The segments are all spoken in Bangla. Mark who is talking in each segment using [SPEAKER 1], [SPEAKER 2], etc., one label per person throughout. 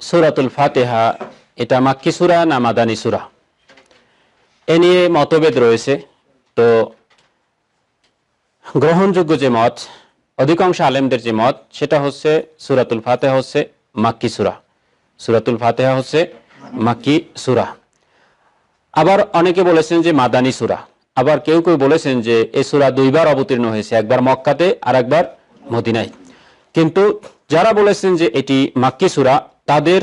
[SPEAKER 1] সূরাতুল ফাতিহা এটা মাক্কি সূরা না মাদানী সূরা, এ নিয়ে মতভেদ রয়েছে। তো গ্রহণযোগ্য যে মত, অধিকাংশ আলেমদের যে মত, সেটা হচ্ছে সূরাতুল ফাতিহা হচ্ছে মাক্কি সূরা। সূরাতুল ফাতিহা হচ্ছে মাক্কি সূরা। আবার অনেকে বলেছেন যে মাদানী সূরা। আবার কেউ কেউ বলেছেন যে এই সূরা দুইবার অবতীর্ণ হয়েছে, একবার মক্কাতে আর একবার মদিনায়। কিন্তু যারা বলেছেন যে এটি মাক্কি সূরা, তাদের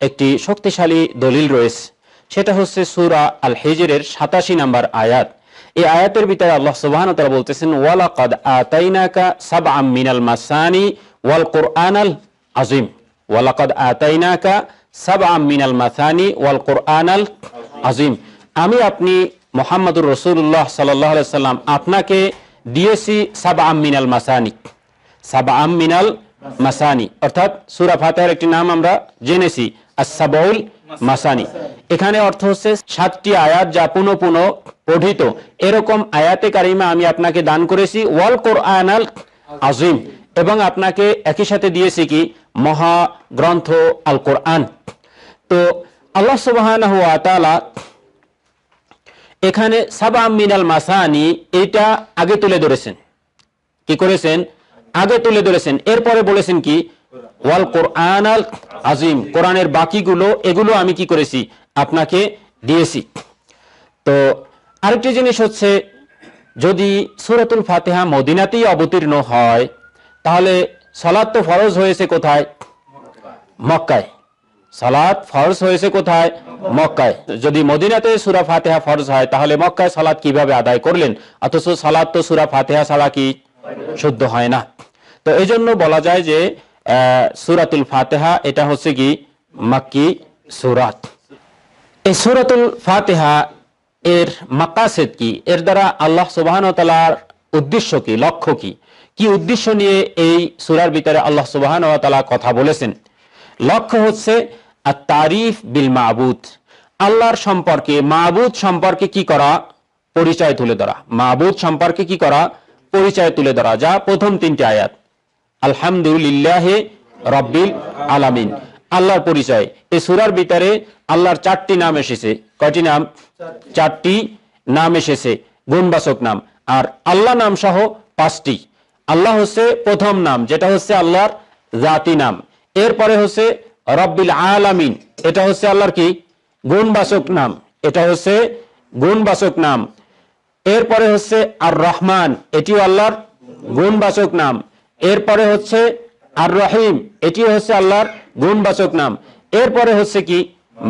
[SPEAKER 1] একটি শক্তিশালী দলিল রয়েছে, সেটা হচ্ছে সূরা আল হিজরের 87 নম্বর আয়াত। এই আয়াতের ভিতরে আল্লাহ সুবহানাহু ওয়া তাআলা বলতেছেন, ওয়ালাকাদ আতাইনাকা সাবআম মিনাল মাসানি ওয়াল কুরআনাল আযীম। ওয়ালাকাদ আতাইনাকা সাবআম মিনাল মাসানি ওয়াল কুরআনাল আযীম। আমি আপনি মুহাম্মদুর রাসূলুল্লাহ সাল্লাল্লাহু আলাইহি সাল্লাম আপনাকে দিয়েছি সাবআম মিনাল মাসানি। সাবআম মিনাল মাসানি অর্থাৎ সূরা ফাতিহার একটি নাম আমরা জেনেছি, আস-সাবউল মাসানি। এখানে অর্থ হচ্ছে 7টি আয়াত যা পুনঃ পুনঃ পঠিত, এরকম আয়াতে কারিমা আমি আপনাকে দান করেছি। ওয়াল কুরআনাল আযীম, এবং আপনাকে একই সাথে দিয়েছি কি মহা গ্রন্থ আল কোরআন। তো আল্লাহ সুবহানাহু ওয়া তাআলা এখানে সাবআম মিনাল মাসানি এটা আগে তুলে ধরেছেন। কি করেছেন? আগে তুলে ধরেছেন। এরপরে বলেছেন কি ওয়াল কোরআনাল আযীম, কোরআনের বাকিগুলো এগুলো আমি কি করেছি আপনাকে দিয়েছি। তো আরেকটি জিনিস হচ্ছে, যদি সূরাতুল ফাতিহা মদিনাতেই অবতীর্ণ হয়, তাহলে সালাত তো ফরজ হয়েছে কোথায়? মক্কায়। সালাত ফরজ হয়েছে কোথায়? মক্কায়। যদি মদিনাতে সূরা ফাতিহা ফরজ হয়, তাহলে মক্কায় সালাত কিভাবে আদায় করলেন? অথচ সালাত তো সূরা ফাতিহা ছাড়া কি শুদ্ধ হয় না। তো এই জন্য বলা যায় যে সূরাতুল ফাতিহা এটা হচ্ছে কি মাক্কি সূরা। এই সূরাতুল ফাতিহা এর মাকাসিদ কি, এর দ্বারা আল্লাহ সুবহানাহু ওয়া তাআলার উদ্দেশ্য কি, লক্ষ্য কি, কি উদ্দেশ্য নিয়ে এই সূরার ভিতরে আল্লাহ সুবহানাহু ওয়া তাআলা কথা বলেছেন? লক্ষ্য হচ্ছে আত-তারিফ বিল মাবুদ, আল্লাহর সম্পর্কে, মাবুদ সম্পর্কে কি করা, পরিচয় তুলে ধরা। মাবুদ সম্পর্কে কি করা, পরিচয় তুলে ধরা, যা প্রথম 3টি আয়াত। আলহামদুলিল্লাহি রাব্বিল আলামিন, আল্লাহর পরিচয়। এই সূরার ভিতরে আল্লাহর 4টি নাম এসেছে। কয়টি নাম? 4টি নাম এসেছে, গুণবাচক নাম। আর আল্লাহ নাম সহ 5টি। আল্লাহ হচ্ছে প্রথম নাম, যেটা হচ্ছে আল্লাহর জাতি নাম। এরপরে হচ্ছে রব্বিল আলামিন, এটা হচ্ছে আল্লাহর কি গুণবাচক নাম, এটা হচ্ছে গুণবাচক নাম। এরপরে হচ্ছে আর রহমান, এটিও আল্লাহর গুণবাচক নাম। এরপরে হচ্ছে আর রহিম, এটিও হচ্ছে আল্লাহর গুণবাচক নাম। এরপরে হচ্ছে কি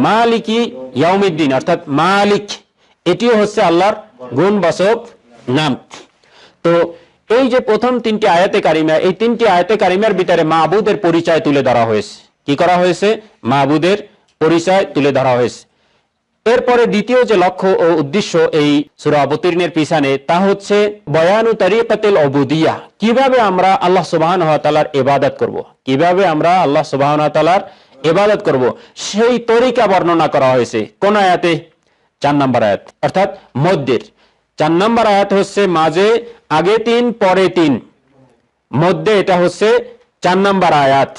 [SPEAKER 1] মালিকি ইয়াউমিদ্দিন, অর্থাৎ মালিক, এটিও হচ্ছে আল্লাহর গুণবাচক নাম। তো এই যে প্রথম 3টি আয়াতে কারিমা, এই 3টি আয়াতে কারিমার ভিতরে মাবুদের পরিচয় তুলে ধরা হয়েছে। কি করা হয়েছে? মাবুদের পরিচয় তুলে ধরা হয়েছে। এরপরে দ্বিতীয় যে লক্ষ্য ও উদ্দেশ্য এই সূরা অবতীর্ণের পিছনে, তা হচ্ছে বয়ানু তারিকাতুল উবুদিয়্যাহ, কিভাবে আমরা আল্লাহ সুবহানাহু ওয়া তাআলার ইবাদত করব, কিভাবে আমরা আল্লাহ সুবহানাহু ওয়া তাআলার ইবাদত করব, সেই তরিকা বর্ণনা করা হয়েছে। কোন আয়াতে? 4 নম্বর আয়াত, অর্থাৎ মধ্যের 4 নম্বর আয়াত হচ্ছে মাঝে, আগে 3 পরে 3, মধ্যে এটা হচ্ছে 4 নম্বর আয়াত।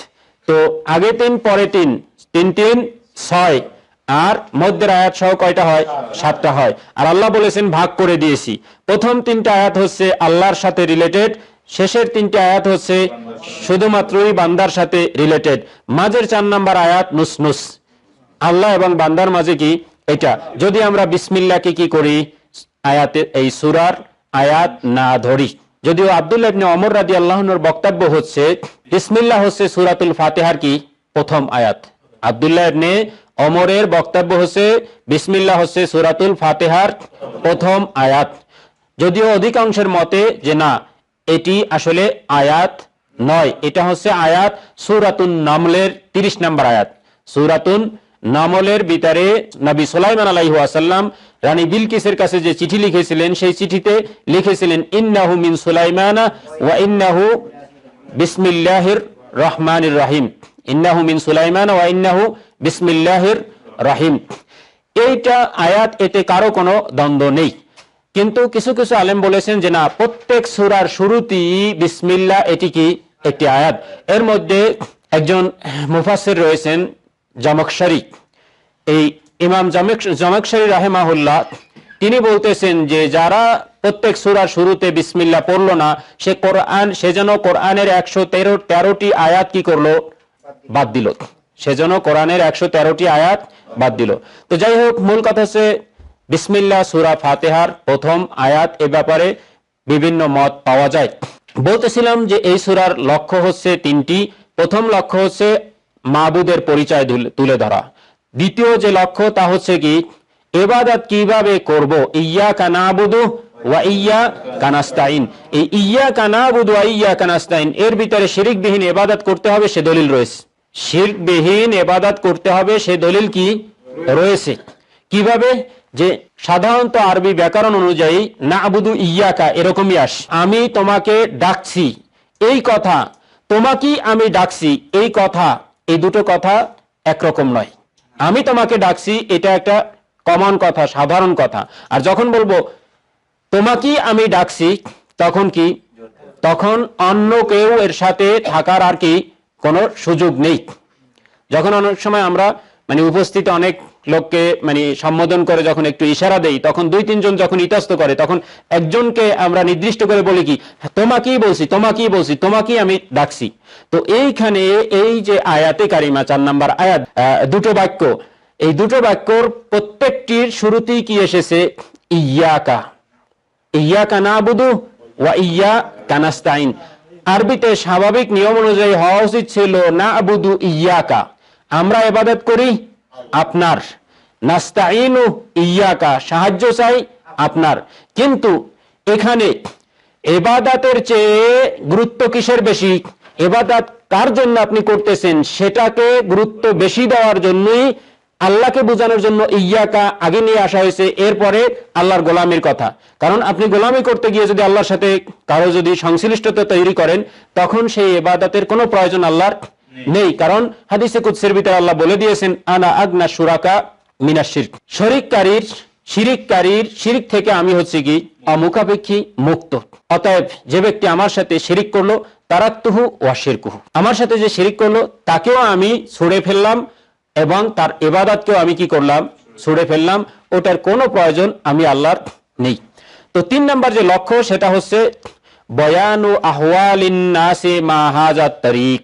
[SPEAKER 1] তো আগে 3 পরে 3, 3 3 6, আর মধ্যের আয়াত সহ কয়টা হয়? 7টা হয়। আর আল্লাহ বলেছেন ভাগ করে দিয়েছি। প্রথম 3টা আয়াত হচ্ছে আল্লাহর সাথে রিলেটেড, শেষের 3টা আয়াত হচ্ছে শুধুমাত্রই বান্দার সাথে রিলেটেড। মাঝের 4 নম্বর আয়াত নুসনুস, আল্লাহ এবং বান্দার মাঝে কি এটা। যদি আমরা বিসমিল্লাহকে কি করি, আয়াতে এই সূরার আয়াত না ধরি। যদিও আব্দুল্লাহ ইবনে ওমর রাদিয়াল্লাহু আনহুর বক্তব্য হচ্ছে বিসমিল্লাহ হচ্ছে সূরাতুল ফাতিহার কি প্রথম আয়াত। আব্দুল্লাহ ইবনে ওমরের বক্তব্য হচ্ছে বিসমিল্লাহ হচ্ছে সূরাতুল ফাতিহার প্রথম আয়াত। যদিও অধিকাংশের মতে যে না, এটি আসলে আয়াত নয়, এটা হচ্ছে আয়াত সূরাতুন নামলের 30 নম্বর আয়াত। সূরাতুন নামলের ভিতরে নবী সুলাইমান আলাইহিস সালাম রানী বিলকিসের কাছে যে চিঠি লিখেছিলেন, সেই চিঠিতে লিখেছিলেন ইন্নাহু মিন সুলাইমানা ওয়া ইন্নাহু বিসমিল্লাহির রহমানির রহিম। ইন্নাহু মিন সুলাইমানা ওয়া ইন্নাহু বিসমিল্লাহির রহিম। এইটা আয়াত, এতে কারো কোনো দ্বন্দ্ব নেই। কিন্তু কিছু কিছু আলেম বলেছেন যে না, প্রত্যেক সূরার শুরুতেই বিসমিল্লাহ এটি কি একটি আয়াত। এর মধ্যে একজন মুফাসসির রয়েছেন জামাখশারি, এই ইমাম জামাখশারি রাহেমাহুল্লাহ তিনি বলতেছেন যে যারা প্রত্যেক সূরার শুরুতে বিসমিল্লাহ পড়লো না সে যেন কোরআনের 113টি আয়াত কি করলো, বাদ দিল। সেজন্য কোরআনের 113টি আয়াত বাদ দিল। তো যাই হোক, মূল কথা হচ্ছে বিসমিল্লাহ সূরা ফাতিহার প্রথম আয়াত, এ ব্যাপারে বিভিন্ন মত পাওয়া যায়। বলতেছিলাম যে এই সূরার লক্ষ্য হচ্ছে তিনটি। প্রথম লক্ষ্য হচ্ছে মাবুদের পরিচয় তুলে ধরা। দ্বিতীয় যে লক্ষ্য তা হচ্ছে কি ইবাদত কিভাবে করব, ইয়্যাকা না'বুদু ওয়া ইয়্যাকা নাস্তাইন। এই ইয়্যাকা না'বুদু ওয়া ইয়্যাকা নাস্তাইন এর ভিতরে শিরকবিহীন ইবাদত করতে হবে সে দলিল রয়েছে। শিরকবিহীন ইবাদত করতে হবে সে দলিল কি রয়েছে। কিভাবে? যে সাধারণত আরবি ব্যাকরণ অনুযায়ী না'বুদু ইয়্যাকা এরকমই আসে, আমি তোমাকে ডাকছি, এই কথা, তোমাকেই আমি ডাকছি, এই কথা, এই দুটো কথা একরকম নয়। আমি তোমাকে ডাকছি এটা একটা কমন কথা, সাধারণ কথা। আর যখন বলবো তোমাকেই আমি ডাকছি তখন কি, তখন অন্য কেউ এর সাথে থাকার আর কি কোনো সুযোগ নেই। যখন অনেক সময় আমরা মানে উপস্থিত অনেক লোককে মানে সম্বোধন করে যখন একটু ইশারা দেই, তখন 2-3 জন যখন ইতস্ত করে তখন একজনকে আমরা নির্দিষ্ট করে বলি কি তোমাকেই বলছি, তোমাকেই বলছি, তোমাকেই আমি ডাকছি। তো এইখানে এই যে আয়াতে কারিমা 4 নম্বর আয়াত, দুটো বাক্য, এই দুটো বাক্যর প্রত্যেকটির শুরুতেই কি এসেছে, ইয়্যাকা, ইয়্যাকা না'বুদু ওয়া ইয়্যাকা নাস্তাইন। আরবিতে স্বাভাবিক নিয়ম অনুযায়ী হওয়া উচিত ছিল না'বুদু ইয়্যাকা, আমরা ইবাদত করি আপনার, নাস্তাইনু ইয়্যাকা, সাহায্য চাই আপনার। কিন্তু এখানে ইবাদতের চেয়ে গুরুত্ব কিসের বেশি, ইবাদত কার জন্য আপনি করতেছেন সেটাকে গুরুত্ব বেশি দেওয়ার জন্যই আল্লাহকে বোঝানোর জন্য ইয়্যাকা আগে নিয়ে আসা হয়েছে, এরপরে আল্লাহর গোলামির কথা। কারণ আপনি গোলামি করতে গিয়ে যদি আল্লাহর সাথে কারো যদি সংশ্লিষ্টতা তৈরি করেন তখন সেই ইবাদতের কোনো প্রয়োজন আল্লাহর নেই। কারণ হাদিসে কুদসির ভিতরে আল্লাহ বলে দিয়েছেন আনা আগনা শুরাকা মিনাশ শিরক, শিরিককারীর শিরিক থেকে আমি হচ্ছে কি অমুখাপেক্ষী মুক্ত। অতএব যে ব্যক্তি আমার সাথে শিরিক করলো তারাকতুহু ওয়া শিরকুহু, আমার সাথে যে শিরিক করলো তাকেও আমি ছুড়ে ফেললাম এবং তার ইবাদতকেও আমি কি করলাম, ছুড়ে ফেললাম। ওটার কোনো প্রয়োজন আমি আল্লাহর নেই। তো 3 নম্বর যে লক্ষ্য সেটা হচ্ছে বয়ানু আহওয়ালিন নাসি মা হাজাত তারিক,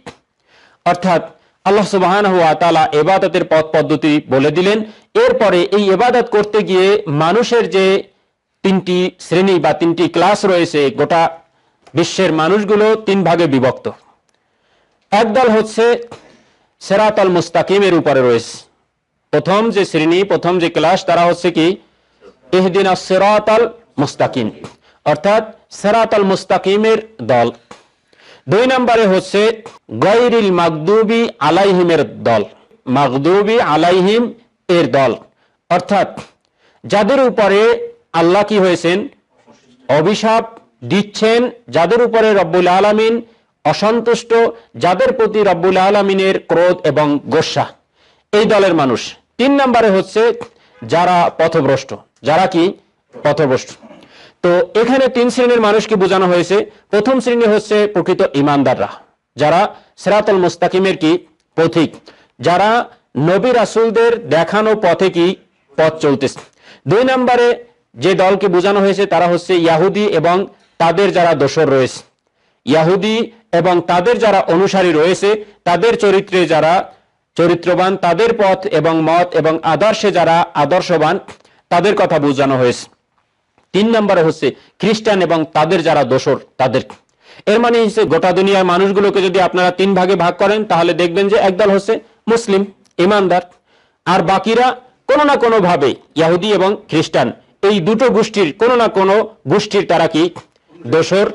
[SPEAKER 1] অর্থাৎ আল্লাহ সুবহানাহু ওয়া তাআলা ইবাদতের পথ পদ্ধতি বলে দিলেন। এরপরে এই ইবাদত করতে গিয়ে মানুষের যে 3টি শ্রেণী বা 3টি ক্লাস রয়েছে, গোটা বিশ্বের মানুষগুলো 3 ভাগে বিভক্ত। একদল হচ্ছে সিরাতাল মুস্তাকিমের উপরে রয়েছে। প্রথম যে শ্রেণী, প্রথম যে ক্লাস, তারা হচ্ছে কি ইহদিনাস সিরাতাল মুস্তাকিম, অর্থাৎ সিরাতাল মুস্তাকিমের দল। 2 নম্বরে হচ্ছে গায়রিল মাগদুবি আলাইহিমের দল, মাগদুবি আলাইহিম এর দল, অর্থাৎ যাদের উপরে আল্লাহ কি হয়েছেন অভিশাপ দিচ্ছেন, যাদের উপরে রব্বুল আলামিন অসন্তুষ্ট, যাদের প্রতি রব্বুল আলামিনের ক্রোধ এবং গোসা, এই দলের মানুষ। 3 নম্বরে হচ্ছে যারা পথভ্রষ্ট, যারা কি পথভ্রষ্ট। তো এখানে 3 শ্রেণীর মানুষকে বোঝানো হয়েছে। প্রথম শ্রেণী হচ্ছে প্রকৃত ঈমানদাররা, যারা সিরাতুল মুস্তাকিমের কি পথিক, যারা নবী রাসূলদের দেখানো পথে কি পথ চলতেছে। 2 নম্বরে যে দলকে বোঝানো হয়েছে তারা হচ্ছে ইহুদি এবং তাদের যারা দোসর রয়েছে, ইহুদি এবং তাদের যারা অনুসারী রয়েছে, তাদের চরিত্রে যারা চরিত্রবান, তাদের পথ এবং মত এবং আদর্শে যারা আদর্শবান, তাদের কথা বোঝানো হয়েছে। 3 নম্বরে হচ্ছে খ্রিস্টান এবং তাদের যারা দোসর, তাদের। এর মানে হচ্ছে গোটা দুনিয়ার মানুষগুলোকে যদি আপনারা 3 ভাগে ভাগ করেন তাহলে দেখবেন যে একদল হচ্ছে মুসলিম ঈমানদার, আর বাকিরা কোনো না কোনো ভাবে ইহুদি এবং খ্রিস্টান, এই দুটো গোষ্ঠীর কোনো না কোনো গোষ্ঠীর তারা কি দোসর